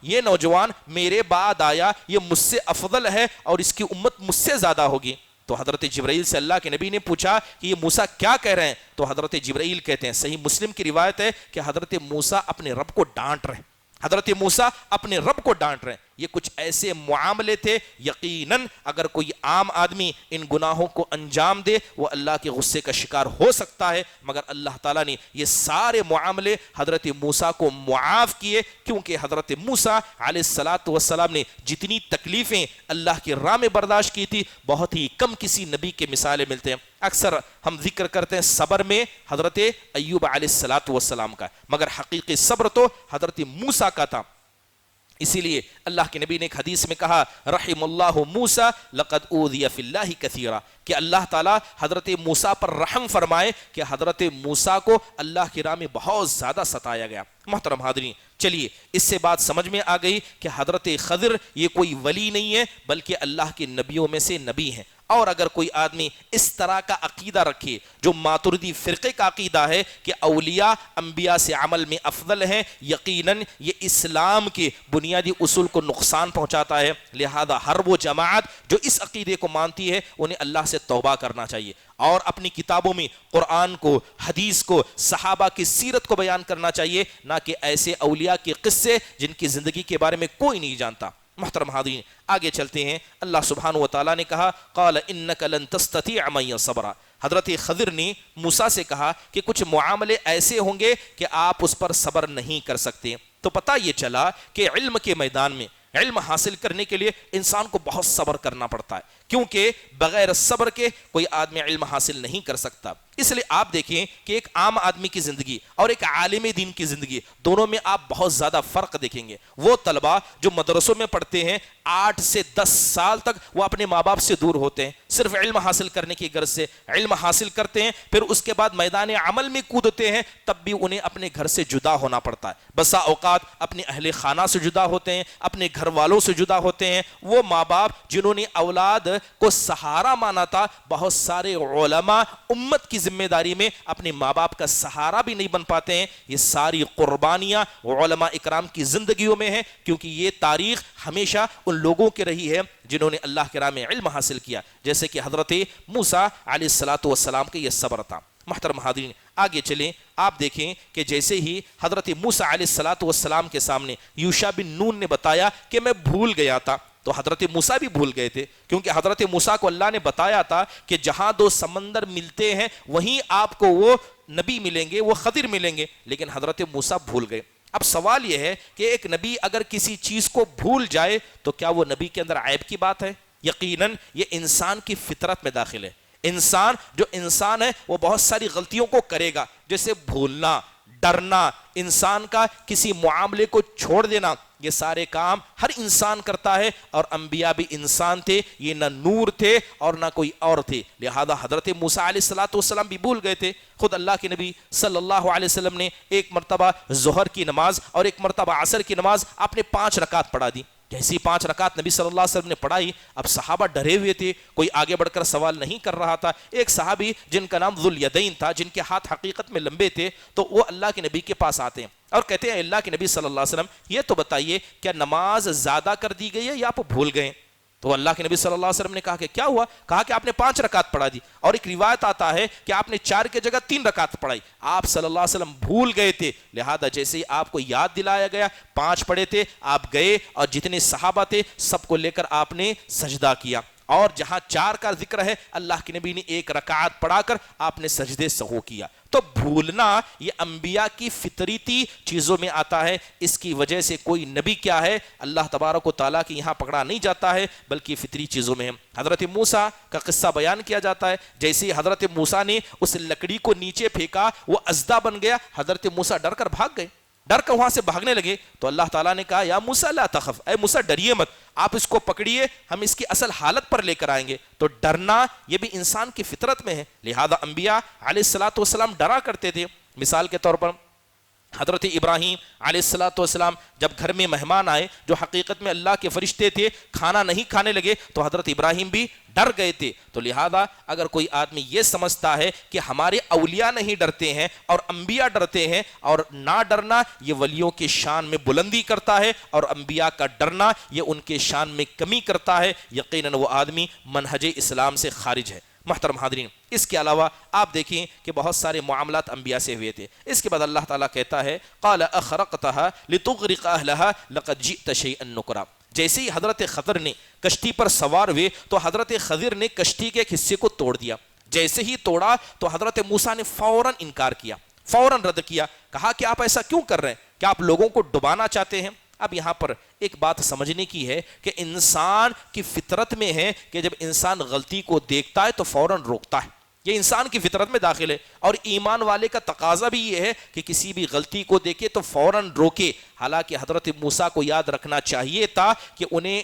یہ نوجوان میرے بعد آیا، یہ مجھ سے افضل ہے اور اس کی امت مجھ سے زیادہ ہوگی۔ تو حضرت جبرائیل سے اللہ کے نبی نے پوچھا کہ یہ موسیٰ کیا کہہ رہے ہیں؟ تو حضرت جبرائیل کہتے ہیں، صحیح مسلم کی روایت ہے کہ حضرت موسیٰ اپنے رب کو ڈانٹ رہے ہیں، حضرت موسیٰ اپنے رب کو ڈانٹ رہے ہیں۔ یہ کچھ ایسے معاملے تھے، یقیناً اگر کوئی عام آدمی ان گناہوں کو انجام دے وہ اللہ کے غصے کا شکار ہو سکتا ہے، مگر اللہ تعالیٰ نے یہ سارے معاملے حضرت موسیٰ کو معاف کیے، کیونکہ حضرت موسیٰ علیہ السلام نے جتنی تکلیفیں اللہ کی راہ میں برداشت کی تھی بہت ہی کم کسی نبی کے مثالیں ملتے ہیں۔ اکثر ہم ذکر کرتے ہیں صبر میں حضرت ایوب علیہ السلام کا، مگر حقیقی صبر تو حضرت موسیٰ کا تھا۔ اسی لیے اللہ کے نبی نے ایک حدیث میں کہا رحم اللہ موسیٰ لقد اوذی فی اللہ کثیرا، کہ اللہ تعالیٰ حضرت موسیٰ پر رحم فرمائے کہ حضرت موسیٰ کو اللہ کی راہ میں بہت زیادہ ستایا گیا۔ محترم حاضرین، چلیے اس سے بات سمجھ میں آ گئی کہ حضرت خضر یہ کوئی ولی نہیں ہے بلکہ اللہ کے نبیوں میں سے نبی ہیں۔ اور اگر کوئی آدمی اس طرح کا عقیدہ رکھے جو ماتریدی فرقے کا عقیدہ ہے کہ اولیاء انبیاء سے عمل میں افضل ہیں، یقیناً یہ اسلام کے بنیادی اصول کو نقصان پہنچاتا ہے۔ لہذا ہر وہ جماعت جو اس عقیدے کو مانتی ہے انہیں اللہ سے توبہ کرنا چاہیے اور اپنی کتابوں میں قرآن کو، حدیث کو، صحابہ کی سیرت کو بیان کرنا چاہیے، نہ کہ ایسے اولیاء کے قصے جن کی زندگی کے بارے میں کوئی نہیں جانتا۔ محترم حاضرین، آگے چلتے ہیں۔ اللہ سبحانہ و تعالیٰ نے کہا قال انک لن تستطیع معی صبرا، حضرت خضر نے موسیٰ سے کہا کہ کچھ معاملے ایسے ہوں گے کہ آپ اس پر صبر نہیں کر سکتے۔ تو پتہ یہ چلا کہ علم کے میدان میں علم حاصل کرنے کے لیے انسان کو بہت صبر کرنا پڑتا ہے، کیونکہ بغیر صبر کے کوئی آدمی علم حاصل نہیں کر سکتا۔ اس لیے آپ دیکھیں کہ ایک عام آدمی کی زندگی اور ایک عالم دین کی زندگی دونوں میں آپ بہت زیادہ فرق دیکھیں گے۔ وہ طلبہ جو مدرسوں میں پڑھتے ہیں 8 سے 10 سال تک وہ اپنے ماں باپ سے دور ہوتے ہیں، صرف علم حاصل کرنے کی غرض سے علم حاصل کرتے ہیں، پھر اس کے بعد میدان عمل میں کودتے ہیں، تب بھی انہیں اپنے گھر سے جدا ہونا پڑتا ہے۔ بسا اوقات اپنے اہل خانہ سے جدا ہوتے ہیں، اپنے گھر والوں سے جدا ہوتے ہیں۔ وہ ماں باپ جنہوں نے اولاد کو سہارا مانا تھا، بہت سارے علماء امت کی ذمہ داری میں اپنے ماں باپ کا سہارا بھی نہیں بن پاتے ہیں. یہ ساری قربانیاں علماء اکرام کی زندگیوں میں ہیں, کیونکہ یہ تاریخ ہمیشہ ان لوگوں کے رہی ہے جنہوں نے اللہ کے راہ میں علم حاصل کیا, جیسے کہ حضرت موسیٰ علیہ السلام کے یہ صبر تھا. محترم حاضرین, آگے چلیں, آپ دیکھیں کہ جیسے ہی حضرت موسیٰ علیہ السلام کے سامنے یوشع بن نون نے بتایا کہ میں بھول گیا تھا, تو حضرت موسیٰ بھی بھول گئے تھے, کیونکہ حضرت موسیٰ کو اللہ نے بتایا تھا کہ جہاں دو سمندر ملتے ہیں وہیں آپ کو وہ نبی ملیں گے, وہ خضر ملیں گے, لیکن حضرت موسیٰ بھول گئے. اب سوال یہ ہے کہ ایک نبی اگر کسی چیز کو بھول جائے تو کیا وہ نبی کے اندر عیب کی بات ہے؟ یقیناً یہ انسان کی فطرت میں داخل ہے. انسان ہے وہ بہت ساری غلطیوں کو کرے گا, جیسے بھولنا, ڈرنا, انسان کا کسی معاملے کو چھوڑ دینا, یہ سارے کام ہر انسان کرتا ہے. اور انبیاء بھی انسان تھے, یہ نہ نور تھے اور نہ کوئی اور تھے, لہذا حضرت موسیٰ علیہ السلام بھی بھول گئے تھے. خود اللہ کے نبی صلی اللہ علیہ وسلم نے ایک مرتبہ ظہر کی نماز اور ایک مرتبہ عصر کی نماز آپ نے 5 رکعت پڑھا دی. جیسی 5 رکعت نبی صلی اللہ علیہ وسلم نے پڑھائی, اب صحابہ ڈرے ہوئے تھے, کوئی آگے بڑھ کر سوال نہیں کر رہا تھا. ایک صحابی جن کا نام ذو الیدین تھا, جن کے ہاتھ حقیقت میں لمبے تھے, تو وہ اللہ کے نبی کے پاس آتے ہیں اور کہتے ہیں اللہ کے نبی صلی اللہ علیہ وسلم یہ تو بتائیے کیا نماز زیادہ کر دی گئی ہے یا آپ بھول گئے؟ تو اللہ کے نبی صلی اللہ علیہ وسلم نے کہا کہ کیا ہوا؟ کہا کہ آپ نے 5 رکعت پڑھا دی, اور ایک روایت آتا ہے کہ آپ نے 4 کی جگہ 3 رکعت پڑھائی. آپ صلی اللہ علیہ وسلم بھول گئے تھے, لہذا جیسے ہی آپ کو یاد دلایا گیا 5 پڑھے تھے, آپ گئے اور جتنے صحابہ تھے سب کو لے کر آپ نے سجدہ کیا, اور جہاں 4 کا ذکر ہے اللہ کے نبی نے 1 رکعت پڑھا کر آپ نے سجدے سہو کیا. تو بھولنا یہ انبیاء کی فطریتی چیزوں میں آتا ہے. اس کی وجہ سے کوئی نبی کیا ہے اللہ تبارک و تعالیٰ کی یہاں پکڑا نہیں جاتا ہے, بلکہ فطری چیزوں میں ہے. حضرت موسیٰ کا قصہ بیان کیا جاتا ہے, جیسے حضرت موسیٰ نے اس لکڑی کو نیچے پھینکا, وہ اژدھا بن گیا, حضرت موسیٰ ڈر کر بھاگ گئے, ڈر کر وہاں سے بھاگنے لگے. تو اللہ تعالیٰ نے کہا یا موسیٰ لا تخف, اے موسیٰ ڈریے مت, آپ اس کو پکڑیے, ہم اس کی اصل حالت پر لے کر آئیں گے. تو ڈرنا یہ بھی انسان کی فطرت میں ہے, لہذا انبیاء علیہ السلام ڈرا کرتے تھے. مثال کے طور پر حضرت ابراہیم علیہ السلام جب گھر میں مہمان آئے جو حقیقت میں اللہ کے فرشتے تھے, کھانا نہیں کھانے لگے, تو حضرت ابراہیم بھی ڈر گئے تھے. تو لہذا اگر کوئی آدمی یہ سمجھتا ہے کہ ہمارے اولیاء نہیں ڈرتے ہیں اور انبیاء ڈرتے ہیں, اور نہ ڈرنا یہ ولیوں کے شان میں بلندی کرتا ہے, اور انبیاء کا ڈرنا یہ ان کے شان میں کمی کرتا ہے, یقیناً وہ آدمی منہج اسلام سے خارج ہے. محترم حاضرین, اس کے علاوہ آپ دیکھیں کہ بہت سارے معاملات انبیاء سے ہوئے تھے. اس کے بعد اللہ تعالیٰ کہتا ہے قال اخرقتها لتغرق اهلها لقد جئت شيئا نكرا. جیسے ہی حضرت خضر نے کشتی پر سوار ہوئے تو حضرت خضر نے کشتی کے ایک حصے کو توڑ دیا. جیسے ہی توڑا تو حضرت موسیٰ نے فوراً انکار کیا, فوراً رد کیا, کہا کہ آپ ایسا کیوں کر رہے ہیں, کیا آپ لوگوں کو ڈبانا چاہتے ہیں؟ اب یہاں پر ایک بات سمجھنے کی ہے کہ انسان کی فطرت میں ہے کہ جب انسان غلطی کو دیکھتا ہے تو فوراً روکتا ہے, یہ انسان کی فطرت میں داخل ہے. اور ایمان والے کا تقاضا بھی یہ ہے کہ کسی بھی غلطی کو دیکھے تو فوراً روکے. حالانکہ حضرت موسیٰ کو یاد رکھنا چاہیے تھا کہ انہیں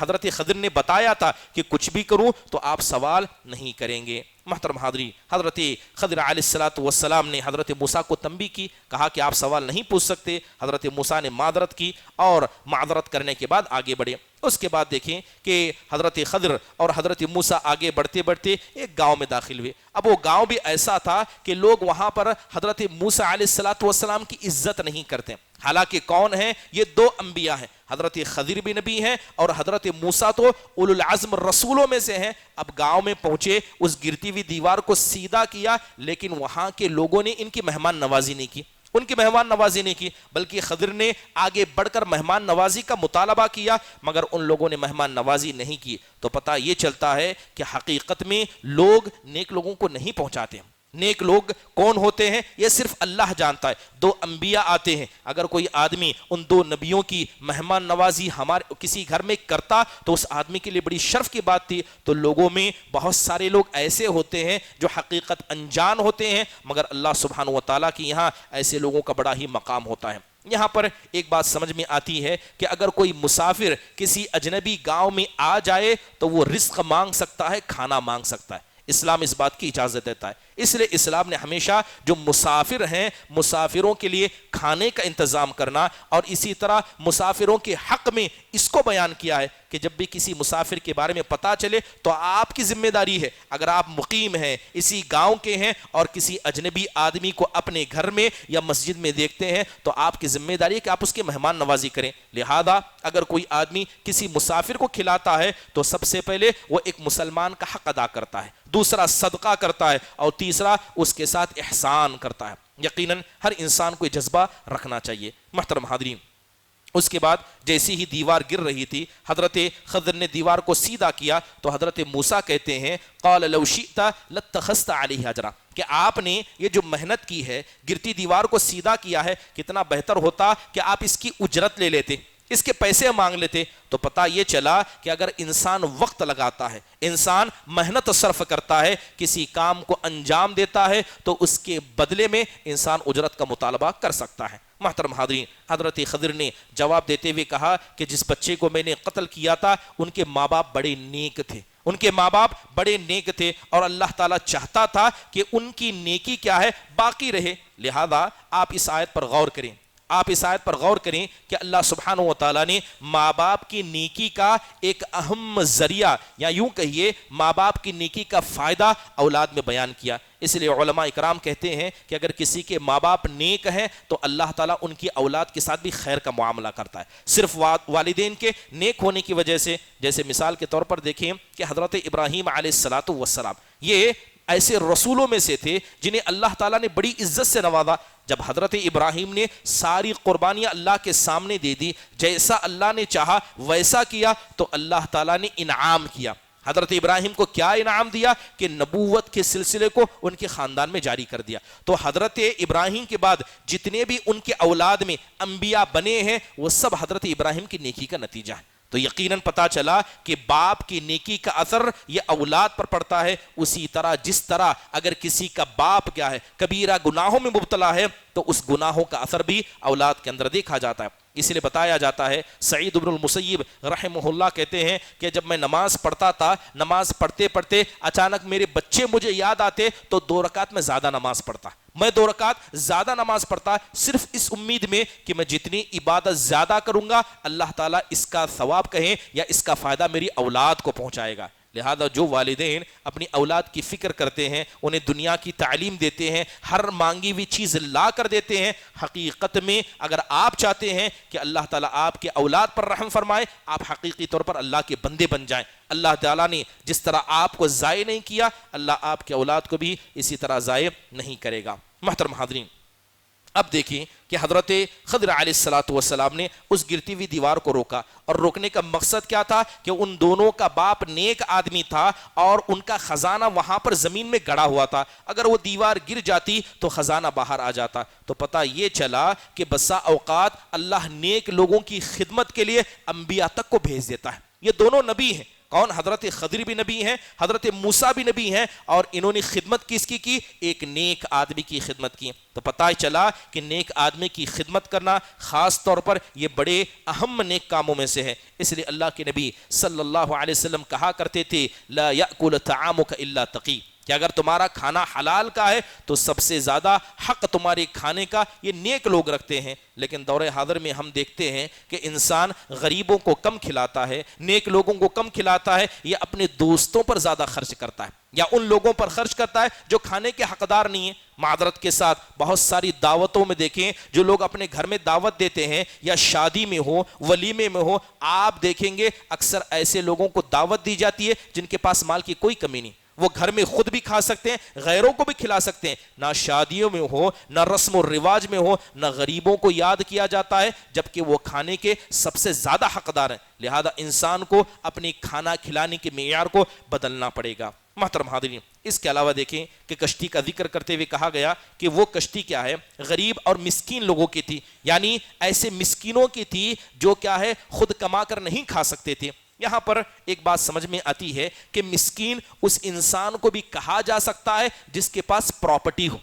حضرت خضر نے بتایا تھا کہ کچھ بھی کروں تو آپ سوال نہیں کریں گے. محترم حاضرین, حضرت خضر علیہ السلام نے حضرت موسیٰ کو تنبیہ کی, کہا کہ آپ سوال نہیں پوچھ سکتے. حضرت موسیٰ نے معذرت کی اور معذرت کرنے کے بعد آگے بڑھے. اس کے بعد دیکھیں کہ حضرت خضر اور حضرت موسیٰ آگے بڑھتے بڑھتے ایک گاؤں میں داخل ہوئے. اب وہ گاؤں بھی ایسا تھا کہ لوگ وہاں پر حضرت موسیٰ علیہ السلام کی عزت نہیں کرتے. حالانکہ کون ہیں یہ؟ 2 انبیاء ہیں, حضرت خضر بھی نبی ہیں اور حضرت موسیٰ تو اولو العزم رسولوں میں سے ہیں. اب گاؤں میں پہنچے, اس گرتی ہوئی دیوار کو سیدھا کیا, لیکن وہاں کے لوگوں نے ان کی مہمان نوازی نہیں کی, ان کی مہمان نوازی نہیں کی, بلکہ خضر نے آگے بڑھ کر مہمان نوازی کا مطالبہ کیا, مگر ان لوگوں نے مہمان نوازی نہیں کی. تو پتہ یہ چلتا ہے کہ حقیقت میں لوگ نیک لوگوں کو نہیں پہنچاتے. نیک لوگ کون ہوتے ہیں یہ صرف اللہ جانتا ہے. 2 انبیاء آتے ہیں, اگر کوئی آدمی ان 2 نبیوں کی مہمان نوازی ہمارے کسی گھر میں کرتا تو اس آدمی کے لیے بڑی شرف کی بات تھی. تو لوگوں میں بہت سارے لوگ ایسے ہوتے ہیں جو حقیقت انجان ہوتے ہیں, مگر اللہ سبحانہ و تعالیٰ کی یہاں ایسے لوگوں کا بڑا ہی مقام ہوتا ہے. یہاں پر ایک بات سمجھ میں آتی ہے کہ اگر کوئی مسافر کسی اجنبی گاؤں میں آ جائے تو وہ رزق مانگ سکتا ہے, کھانا مانگ سکتا ہے. اسلام اس بات کی اجازت دیتا ہے۔ اس لیے اسلام نے ہمیشہ جو مسافر ہیں مسافروں کے لیے کھانے کا انتظام کرنا، اور اسی طرح مسافروں کے حق میں اس کو بیان کیا ہے کہ جب بھی کسی مسافر کے بارے میں پتہ چلے تو آپ کی ذمہ داری ہے، اگر آپ مقیم ہیں، اسی گاؤں کے ہیں اور کسی اجنبی آدمی کو اپنے گھر میں یا مسجد میں دیکھتے ہیں تو آپ کی ذمہ داری ہے کہ آپ اس کے مہمان نوازی کریں۔ لہذا اگر کوئی آدمی کسی مسافر کو کھلاتا ہے تو سب سے پہلے وہ ایک مسلمان کا حق ادا کرتا ہے، دوسرا صدقہ کرتا ہے، اور تیسرا اس کے ساتھ احسان کرتا ہے۔ یقیناً ہر انسان کو یہ جذبہ رکھنا چاہیے۔ محترم حاضرین، اس کے بعد جیسی ہی دیوار گر رہی تھی، حضرت خضر نے دیوار کو سیدھا کیا تو حضرت موسیٰ کہتے ہیں قال لو شئت لاتخذت علیہ اجرا، کہ آپ نے یہ جو محنت کی ہے، گرتی دیوار کو سیدھا کیا ہے، کتنا بہتر ہوتا کہ آپ اس کی اجرت لے لیتے، اس کے پیسے مانگ لیتے۔ تو پتہ یہ چلا کہ اگر انسان وقت لگاتا ہے، انسان محنت صرف کرتا ہے، کسی کام کو انجام دیتا ہے، تو اس کے بدلے میں انسان اجرت کا مطالبہ کر سکتا ہے۔ محترم حاضرین، حضرت خضر نے جواب دیتے ہوئے کہا کہ جس بچے کو میں نے قتل کیا تھا ان کے ماں باپ بڑے نیک تھے، ان کے ماں باپ بڑے نیک تھے، اور اللہ تعالیٰ چاہتا تھا کہ ان کی نیکی کیا ہے، باقی رہے۔ لہذا آپ اس آیت پر غور کریں، آپ اس آیت پر غور کریں کہ اللہ سبحانہ و تعالیٰ نے ماں باپ کی نیکی کا ایک اہم ذریعہ، یا یوں کہیے ماں باپ کی نیکی کا فائدہ اولاد میں بیان کیا۔ اس لیے علماء اکرام کہتے ہیں کہ اگر کسی کے ماں باپ نیک ہیں تو اللہ تعالیٰ ان کی اولاد کے ساتھ بھی خیر کا معاملہ کرتا ہے۔ صرف والدین کے نیک ہونے کی وجہ سے، جیسے مثال کے طور پر دیکھیں کہ حضرت ابراہیم علیہ السلام یہ ایسے رسولوں میں سے تھے جنہیں اللہ تعالیٰ نے بڑی عزت سے نوازا۔ جب حضرت ابراہیم نے ساری قربانیاں اللہ کے سامنے دے دی، جیسا اللہ نے چاہا ویسا کیا، تو اللہ تعالیٰ نے انعام کیا۔ حضرت ابراہیم کو کیا انعام دیا کہ نبوت کے سلسلے کو ان کے خاندان میں جاری کر دیا۔ تو حضرت ابراہیم کے بعد جتنے بھی ان کے اولاد میں انبیاء بنے ہیں وہ سب حضرت ابراہیم کی نیکی کا نتیجہ ہے۔ تو یقیناً پتا چلا کہ باپ کی نیکی کا اثر یہ اولاد پر پڑتا ہے۔ اسی طرح جس طرح اگر کسی کا باپ کیا ہے کبیرہ گناہوں میں مبتلا ہے تو اس گناہوں کا اثر بھی اولاد کے اندر دیکھا جاتا ہے۔ اس لیے بتایا جاتا ہے، سعید بن المسیب رحمہ اللہ کہتے ہیں کہ جب میں نماز پڑھتا تھا، نماز پڑھتے پڑھتے اچانک میرے بچے مجھے یاد آتے تو 2 رکعت میں زیادہ نماز پڑھتا، میں 2 رکعت زیادہ نماز پڑھتا، صرف اس امید میں کہ میں جتنی عبادت زیادہ کروں گا اللہ تعالیٰ اس کا ثواب کہیں یا اس کا فائدہ میری اولاد کو پہنچائے گا۔ لہذا جو والدین اپنی اولاد کی فکر کرتے ہیں، انہیں دنیا کی تعلیم دیتے ہیں، ہر مانگی ہوئی چیز لا کر دیتے ہیں، حقیقت میں اگر آپ چاہتے ہیں کہ اللہ تعالیٰ آپ کے اولاد پر رحم فرمائے، آپ حقیقی طور پر اللہ کے بندے بن جائیں۔ اللہ تعالیٰ نے جس طرح آپ کو ضائع نہیں کیا، اللہ آپ کے اولاد کو بھی اسی طرح ضائع نہیں کرے گا۔ محترم حاضرین، اب دیکھیں کہ حضرت خضر علیہ السلام نے اس گرتی ہوئی دیوار کو روکا، اور روکنے کا مقصد کیا تھا کہ ان دونوں کا باپ نیک آدمی تھا اور ان کا خزانہ وہاں پر زمین میں گڑا ہوا تھا، اگر وہ دیوار گر جاتی تو خزانہ باہر آ جاتا۔ تو پتہ یہ چلا کہ بسا اوقات اللہ نیک لوگوں کی خدمت کے لیے انبیاء تک کو بھیج دیتا ہے۔ یہ دونوں نبی ہیں، کون؟ حضرت خضر بھی نبی ہیں، حضرت موسیٰ بھی نبی ہیں، اور انہوں نے خدمت کس کی؟ ایک نیک آدمی کی خدمت کی۔ تو پتہ چلا کہ نیک آدمی کی خدمت کرنا خاص طور پر یہ بڑے اہم نیک کاموں میں سے ہے۔ اس لیے اللہ کے نبی صلی اللہ علیہ وسلم کہا کرتے تھے لا یأکل طعامک الا تقی، کہ اگر تمہارا کھانا حلال کا ہے تو سب سے زیادہ حق تمہارے کھانے کا یہ نیک لوگ رکھتے ہیں۔ لیکن دور حاضر میں ہم دیکھتے ہیں کہ انسان غریبوں کو کم کھلاتا ہے، نیک لوگوں کو کم کھلاتا ہے، یا اپنے دوستوں پر زیادہ خرچ کرتا ہے، یا ان لوگوں پر خرچ کرتا ہے جو کھانے کے حقدار نہیں ہیں۔ معذرت کے ساتھ بہت ساری دعوتوں میں دیکھیں، جو لوگ اپنے گھر میں دعوت دیتے ہیں یا شادی میں ہو، ولیمے میں ہو، آپ دیکھیں گے اکثر ایسے لوگوں کو دعوت دی جاتی ہے جن کے پاس مال کی کوئی کمی نہیں، وہ گھر میں خود بھی کھا سکتے ہیں، غیروں کو بھی کھلا سکتے ہیں۔ نہ شادیوں میں ہو، نہ رسم و رواج میں ہو، نہ غریبوں کو یاد کیا جاتا ہے، جبکہ وہ کھانے کے سب سے زیادہ حقدار ہیں۔ لہذا انسان کو اپنی کھانا کھلانے کے معیار کو بدلنا پڑے گا۔ محترم حاضرین، اس کے علاوہ دیکھیں کہ کشتی کا ذکر کرتے ہوئے کہا گیا کہ وہ کشتی کیا ہے؟ غریب اور مسکین لوگوں کی تھی، یعنی ایسے مسکینوں کی تھی جو کیا ہے خود کما کر نہیں کھا سکتے تھے۔ یہاں پر ایک بات سمجھ میں آتی ہے کہ مسکین اس انسان کو بھی کہا جا سکتا ہے جس کے پاس پراپرٹی ہو۔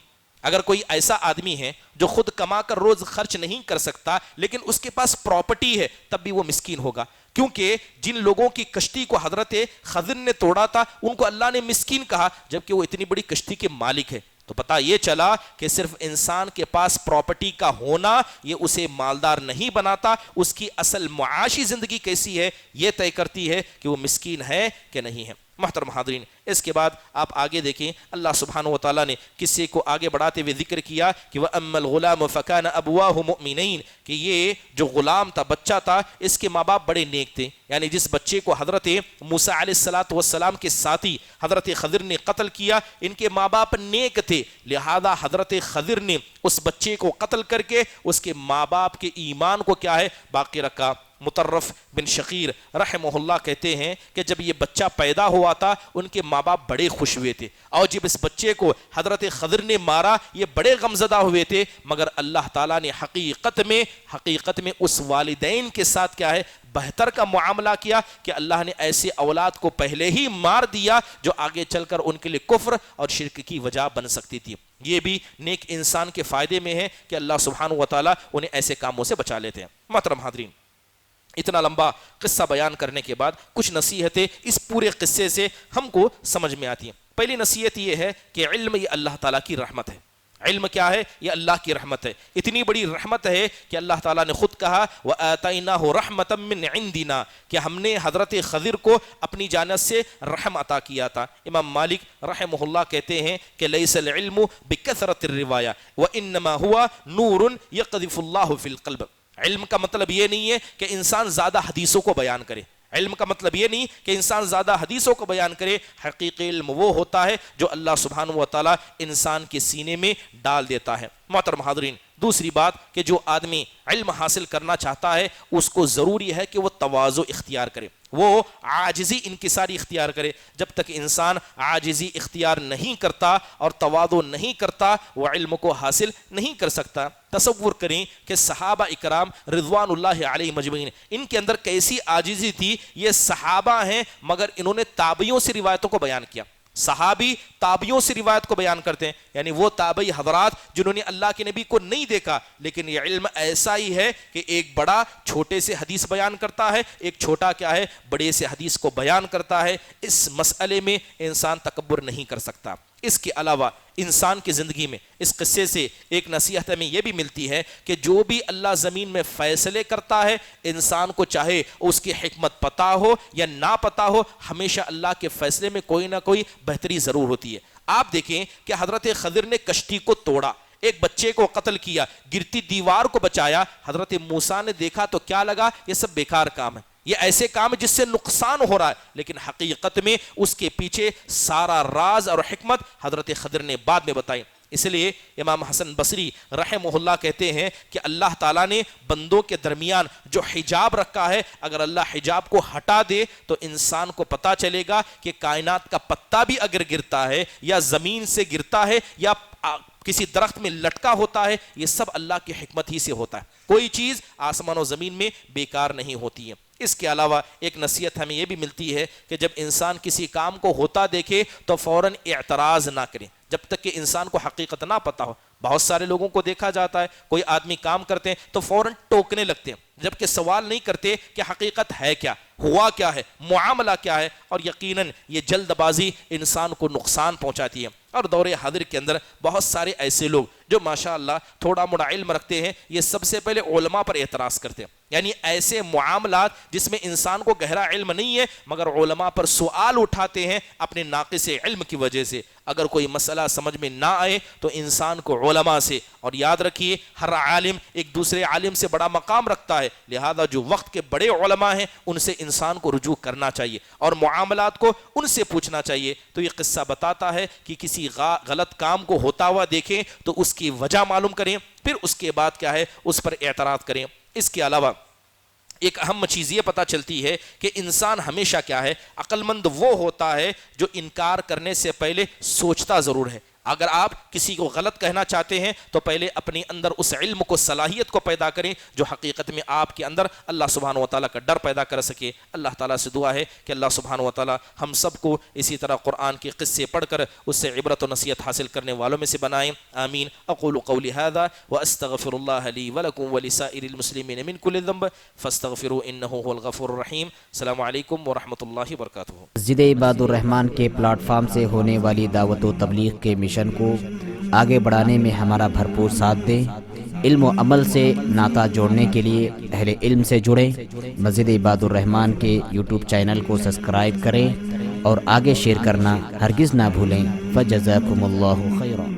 اگر کوئی ایسا آدمی ہے جو خود کما کر روز خرچ نہیں کر سکتا لیکن اس کے پاس پراپرٹی ہے تب بھی وہ مسکین ہوگا، کیونکہ جن لوگوں کی کشتی کو حضرت خضر نے توڑا تھا ان کو اللہ نے مسکین کہا، جبکہ وہ اتنی بڑی کشتی کے مالک ہے۔ تو پتہ یہ چلا کہ صرف انسان کے پاس پراپرٹی کا ہونا یہ اسے مالدار نہیں بناتا، اس کی اصل معاشی زندگی کیسی ہے یہ طے کرتی ہے کہ وہ مسکین ہے کہ نہیں ہے۔ محترم حاضرین، اس کے بعد آپ آگے دیکھیں، اللہ سبحانہ و تعالیٰ نے قصے کو آگے بڑھاتے ہوئے ذکر کیا کہ وَأَمَّا الْغُلَامُ فَكَانَ أَبْوَاهُ مُؤْمِنَيْنِ، کہ یہ جو غلام تھا، بچہ تھا، اس کے ماں باپ بڑے نیک تھے، یعنی جس بچے کو حضرت موسیٰ علیہ السلام کے ساتھی حضرت خضر نے قتل کیا، ان کے ماں باپ نیک تھے، لہذا حضرت خضر نے اس بچے کو قتل کر کے اس کے ماں باپ کے ایمان کو کیا ہے باقی رکھا۔ مطرف بن شقیر رحمہ اللہ کہتے ہیں کہ جب یہ بچہ پیدا ہوا تھا ان کے ماں باپ بڑے خوش ہوئے تھے، اور جب اس بچے کو حضرت خضر نے مارا یہ بڑے غمزدہ ہوئے تھے، مگر اللہ تعالیٰ نے حقیقت میں اس والدین کے ساتھ کیا ہے بہتر کا معاملہ کیا کہ اللہ نے ایسے اولاد کو پہلے ہی مار دیا جو آگے چل کر ان کے لیے کفر اور شرک کی وجہ بن سکتی تھی۔ یہ بھی نیک انسان کے فائدے میں ہے کہ اللہ سبحانہ و تعالیٰ انہیں ایسے کاموں سے بچا لیتے ہیں۔ محترم حاضرین، اتنا لمبا قصہ بیان کرنے کے بعد کچھ نصیحتیں اس پورے قصے سے ہم کو سمجھ میں آتی ہیں۔ پہلی نصیحت یہ ہے کہ علم یہ اللہ تعالیٰ کی رحمت ہے۔ علم کیا ہے؟ یہ اللہ کی رحمت ہے، اتنی بڑی رحمت ہے کہ اللہ تعالیٰ نے خود کہا وَآتَيْنَاهُ رَحْمَةً مِّنْ عِنْدِنَا، کہ ہم نے حضرت خضر کو اپنی جانب سے رحم عطا کیا تھا۔ امام مالک رحمہ اللہ کہتے ہیں کہ لَيْسَ الْعِلْمُ بِكَثْرَةِ الرِّوَايَةِ وَإِنَّمَا هُوَ نُورٌ يَقْذِفُ اللَّهُ فِي الْقَلْبِ۔ علم کا مطلب یہ نہیں ہے کہ انسان زیادہ حدیثوں کو بیان کرے، علم کا مطلب یہ نہیں کہ انسان زیادہ حدیثوں کو بیان کرے، حقیقی علم وہ ہوتا ہے جو اللہ سبحانہ و تعالیٰ انسان کے سینے میں ڈال دیتا ہے۔ محترم حاضرین، دوسری بات کہ جو آدمی علم حاصل کرنا چاہتا ہے اس کو ضروری ہے کہ وہ تواضع اختیار کرے، وہ عاجزی انکساری اختیار کرے۔ جب تک انسان عاجزی اختیار نہیں کرتا اور تواضع نہیں کرتا وہ علم کو حاصل نہیں کر سکتا۔ تصور کریں کہ صحابہ اکرام رضوان اللہ علیہ مجمعین، ان کے اندر کیسی عاجزی تھی۔ یہ صحابہ ہیں مگر انہوں نے تابعیوں سے روایتوں کو بیان کیا۔ صحابی تابعیوں سے روایت کو بیان کرتے ہیں، یعنی وہ تابعی حضرات جنہوں نے اللہ کے نبی کو نہیں دیکھا، لیکن یہ علم ایسا ہی ہے کہ ایک بڑا چھوٹے سے حدیث بیان کرتا ہے، ایک چھوٹا کیا ہے بڑے سے حدیث کو بیان کرتا ہے۔ اس مسئلے میں انسان تکبر نہیں کر سکتا۔ اس کے علاوہ انسان کی زندگی میں اس قصے سے ایک نصیحت ہمیں یہ بھی ملتی ہے کہ جو بھی اللہ زمین میں فیصلے کرتا ہے، انسان کو چاہے اس کی حکمت پتہ ہو یا نہ پتہ ہو، ہمیشہ اللہ کے فیصلے میں کوئی نہ کوئی بہتری ضرور ہوتی ہے۔ آپ دیکھیں کہ حضرت خضر نے کشتی کو توڑا، ایک بچے کو قتل کیا، گرتی دیوار کو بچایا۔ حضرت موسیٰ نے دیکھا تو کیا لگا یہ سب بیکار کام ہے، یہ ایسے کام جس سے نقصان ہو رہا ہے، لیکن حقیقت میں اس کے پیچھے سارا راز اور حکمت حضرت خضر نے بعد میں بتائی۔ اس لیے امام حسن بصری رحمہ اللہ کہتے ہیں کہ اللہ تعالیٰ نے بندوں کے درمیان جو حجاب رکھا ہے، اگر اللہ حجاب کو ہٹا دے تو انسان کو پتہ چلے گا کہ کائنات کا پتا بھی اگر گرتا ہے یا زمین سے گرتا ہے یا کسی درخت میں لٹکا ہوتا ہے، یہ سب اللہ کی حکمت ہی سے ہوتا ہے۔ کوئی چیز آسمان و زمین میں بیکار نہیں ہوتی ہے۔ اس کے علاوہ ایک نصیحت ہمیں یہ بھی ملتی ہے کہ جب انسان کسی کام کو ہوتا دیکھے تو فوراً اعتراض نہ کرے جب تک کہ انسان کو حقیقت نہ پتہ ہو۔ بہت سارے لوگوں کو دیکھا جاتا ہے کوئی آدمی کام کرتے ہیں تو فوراً ٹوکنے لگتے ہیں، جبکہ سوال نہیں کرتے کہ حقیقت ہے کیا، ہوا کیا ہے، معاملہ کیا ہے، اور یقیناً یہ جلد بازی انسان کو نقصان پہنچاتی ہے۔ اور دور حاضر کے اندر بہت سارے ایسے لوگ جو ماشاءاللہ تھوڑا موڑا علم رکھتے ہیں، یہ سب سے پہلے علماء پر اعتراض کرتے ہیں، یعنی ایسے معاملات جس میں انسان کو گہرا علم نہیں ہے مگر علماء پر سوال اٹھاتے ہیں اپنے ناقص علم کی وجہ سے۔ اگر کوئی مسئلہ سمجھ میں نہ آئے تو انسان کو علماء سے، اور یاد رکھیے ہر عالم ایک دوسرے عالم سے بڑا مقام رکھتا ہے، لہذا جو وقت کے بڑے علماء ہیں ان سے انسان کو رجوع کرنا چاہیے اور معاملات کو ان سے پوچھنا چاہیے۔ تو یہ قصہ بتاتا ہے کہ کسی غلط کام کو ہوتا ہوا دیکھیں تو اس کی وجہ معلوم کریں، پھر اس کے بعد کیا ہے اس پر اعتراض کریں۔ اس کے علاوہ ایک اہم چیز یہ پتہ چلتی ہے کہ انسان ہمیشہ کیا ہے عقل مند وہ ہوتا ہے جو انکار کرنے سے پہلے سوچتا ضرور ہے۔ اگر آپ کسی کو غلط کہنا چاہتے ہیں تو پہلے اپنے اندر اس علم کو، صلاحیت کو پیدا کریں جو حقیقت میں آپ کے اندر اللہ سبحانہ و تعالیٰ کا ڈر پیدا کر سکے۔ اللہ تعالیٰ سے دعا ہے کہ اللہ سبحانہ و تعالیٰ ہم سب کو اسی طرح قرآن کے قصے پڑھ کر اس سے عبرت و نصیحت حاصل کرنے والوں میں سے بنائیں، آمین۔ اقول قولی ھذا واستغفر اللہ لی ولکم ولسائر المسلمین من کل ذنب فاستغفروا انہ هو الغفور الرحیم۔ السلام علیکم ورحمۃ اللہ وبرکاتہ۔ مسجد عباد الرحمن کے پلیٹ فارم سے ہونے والی دعوت و تبلیغ کے مشن کو آگے بڑھانے میں ہمارا بھرپور ساتھ دیں۔ علم و عمل سے ناطہ جوڑنے کے لیے اہل علم سے جڑیں۔ مسجد عباد الرحمن کے یوٹیوب چینل کو سبسکرائب کریں اور آگے شیئر کرنا ہرگز نہ بھولیں۔ فجزاکم اللہ خیرا۔